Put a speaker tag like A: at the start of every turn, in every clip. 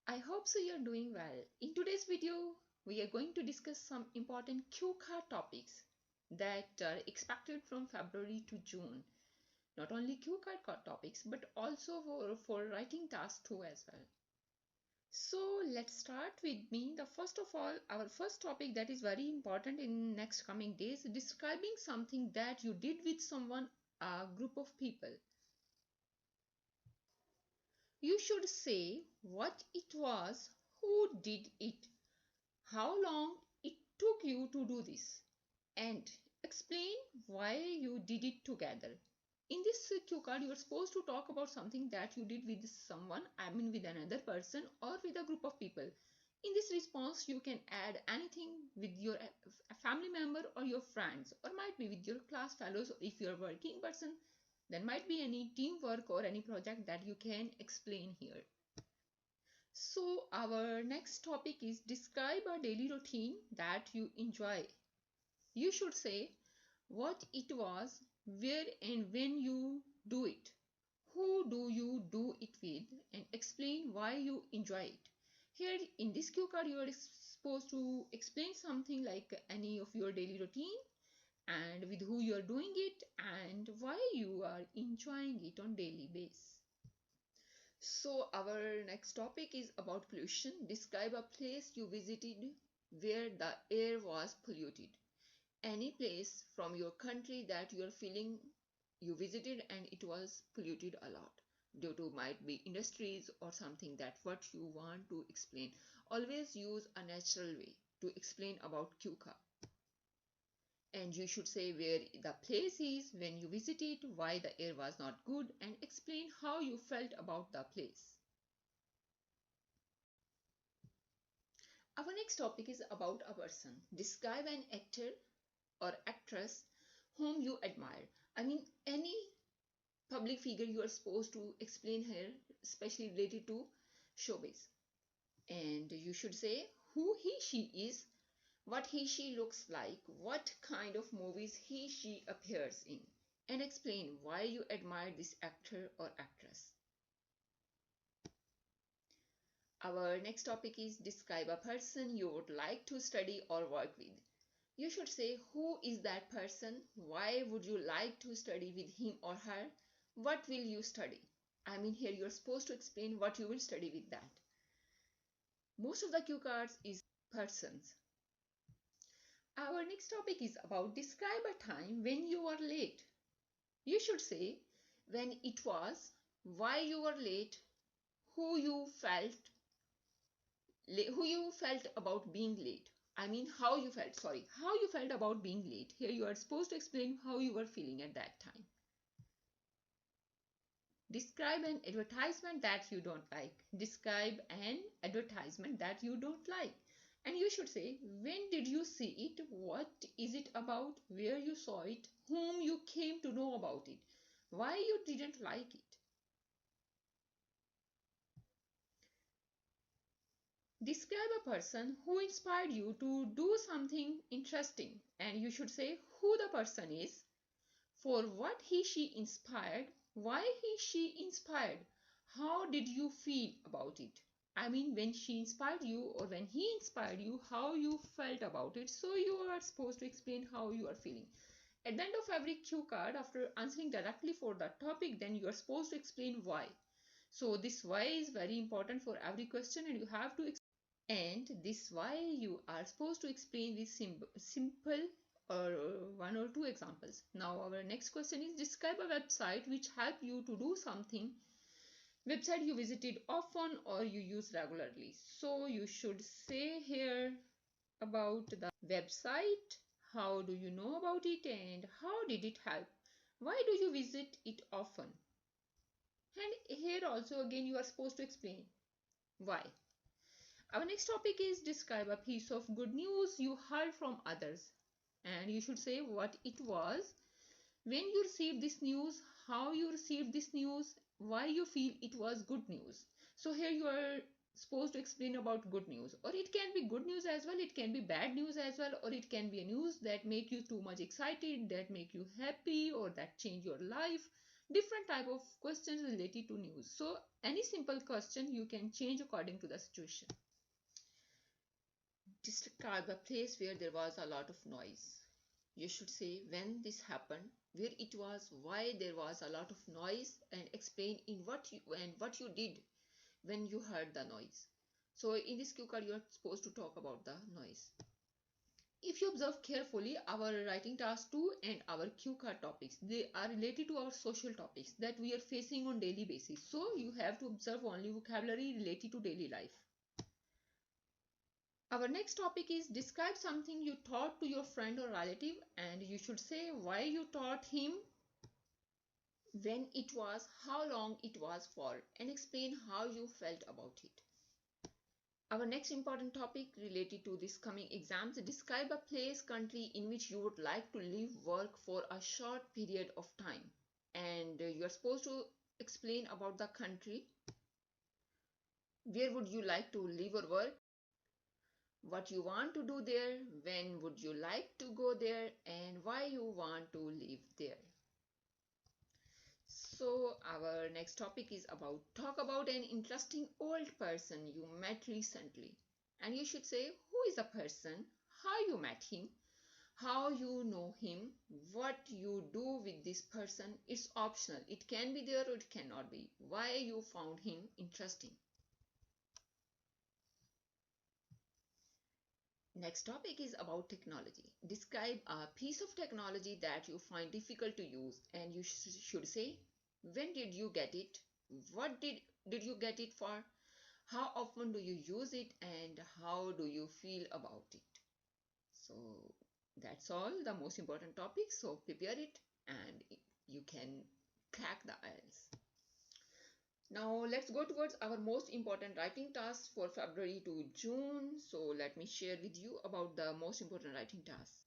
A: I hope so you're doing well. In today's video, we are going to discuss some important cue card topics that are expected from February to June. Not only cue card topics, but also for writing tasks too as well. So let's start with me. The first of all, our first topic that is very important in next coming days, describing something that you did with someone, a group of people. You should say what it was, who did it, how long it took you to do this, and explain why you did it together. In this cue card, you are supposed to talk about something that you did with someone, with another person or with a group of people. In this response, you can add anything with your family member or your friends, or might be with your class fellows. If you're a working person, there might be any teamwork or any project that you can explain here. So our next topic is describe a daily routine that you enjoy. You should say what it was, where and when you do it, who do you do it with, and explain why you enjoy it. Here in this cue card, you are supposed to explain something like any of your daily routine and with who you are doing it and why you are enjoying it on daily basis. So our next topic is about pollution. Describe a place you visited where the air was polluted. Any place from your country that you are feeling you visited and it was polluted a lot due to might be industries or something that what you want to explain. Always use a natural way to explain about Cuca. And you should say where the place is, when you visit it, why the air was not good, and explain how you felt about the place. Our next topic is about a person. Describe an actor or actress whom you admire. Any public figure you are supposed to explain here, especially related to showbiz. And you should say who he, she is, what he, she looks like, what kind of movies he, she appears in, and explain why you admire this actor or actress. Our next topic is describe a person you would like to study or work with. You should say who is that person, why would you like to study with him or her, what will you study. Here you're supposed to explain what you will study with that. Most of the cue cards is persons. Our next topic is about describe a time when you were late. You should say when it was, why you were late, who you felt about being late. How you felt about being late. Here you are supposed to explain how you were feeling at that time. Describe an advertisement that you don't like. Describe an advertisement that you don't like. And you should say, when did you see it? What is it about? Where you saw it? Whom you came to know about it? Why you didn't like it? Describe a person who inspired you to do something interesting. And you should say who the person is, for what he, she inspired, why he, she inspired, how did you feel about it? When she inspired you or when he inspired you, how you felt about it. So you are supposed to explain how you are feeling. At the end of every cue card, after answering directly for that topic, then you are supposed to explain why. So this why is very important for every question, and you have to and this why you are supposed to explain with simple or one or two examples. Now our next question is describe a website which help you to do something. Website you visited often or you use regularly. So you should say here about the website, how do you know about it and how did it help? Why do you visit it often? And here also again you are supposed to explain why. Our next topic is describe a piece of good news you heard from others. And you should say what it was, when you received this news, how you received this news, why you feel it was good news. So here you are supposed to explain about good news, or it can be good news as well, it can be bad news as well, or it can be a news that make you too much excited, that make you happy, or that change your life. different type of questions related to news. So any simple question you can change according to the situation. Describe a place where there was a lot of noise. You should say when this happened, where it was, why there was a lot of noise, and explain in what you did when you heard the noise. So in this cue card, you are supposed to talk about the noise. If you observe carefully, our writing task 2 and our cue card topics, they are related to our social topics that we are facing on daily basis. So you have to observe only vocabulary related to daily life. Our next topic is describe something you taught to your friend or relative, and you should say why you taught him, when it was, how long it was for, and explain how you felt about it. Our next important topic related to this coming exams, describe a place, country in which you would like to live, work for a short period of time. And you are supposed to explain about the country, where would you like to live or work, what you want to do there, when would you like to go there, and why you want to live there. So our next topic is about talk about an interesting old person you met recently, and you should say who is the person, how you met him, how you know him, what you do with this person. It's optional, it can be there or it cannot be, why you found him interesting. Next topic is about technology. Describe a piece of technology that you find difficult to use, and you should say when did you get it, what did you get it for, how often do you use it, and how do you feel about it. So that's all the most important topics. So prepare it and you can crack the IELTS. Now let's go towards our most important writing tasks for February to June. So let me share with you about the most important writing tasks.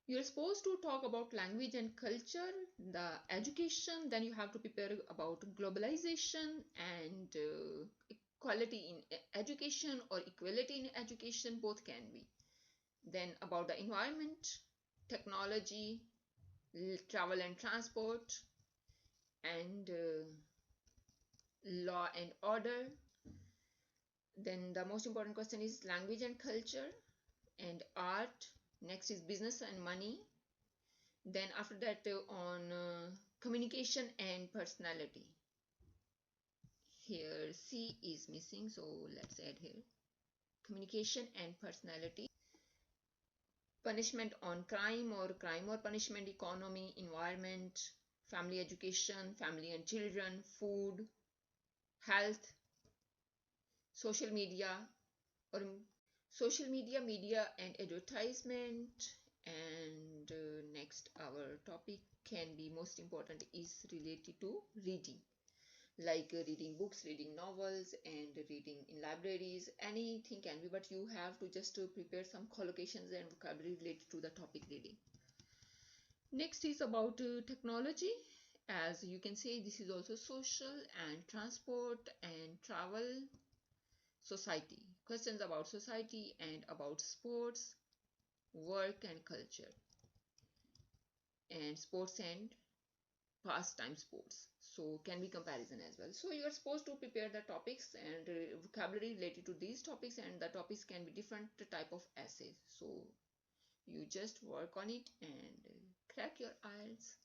A: You're supposed to talk about language and culture, the education, then you have to prepare about globalization and equality in education or equality in education, both can be. Then about the environment, technology, travel and transport, and law and order. Then the most important question is language and culture and art. Next is business and money. Then after that on communication and personality. Here C is missing, so let's add here communication and personality. Punishment on crime or punishment, economy, environment, family education, family and children, food, health, social media or social media, media and advertisement. And next our topic can be most important is related to reading, like reading books, reading novels, and reading in libraries. Anything can be, but you have to just prepare some collocations and vocabulary related to the topic reading. Next is about technology. As you can say, this is also social and transport and travel. Society, questions about society and about sports, work and culture, and sports and pastime sports. So can be comparison as well. So you are supposed to prepare the topics and vocabulary related to these topics, and the topics can be different type of essays. So you just work on it and crack your IELTS.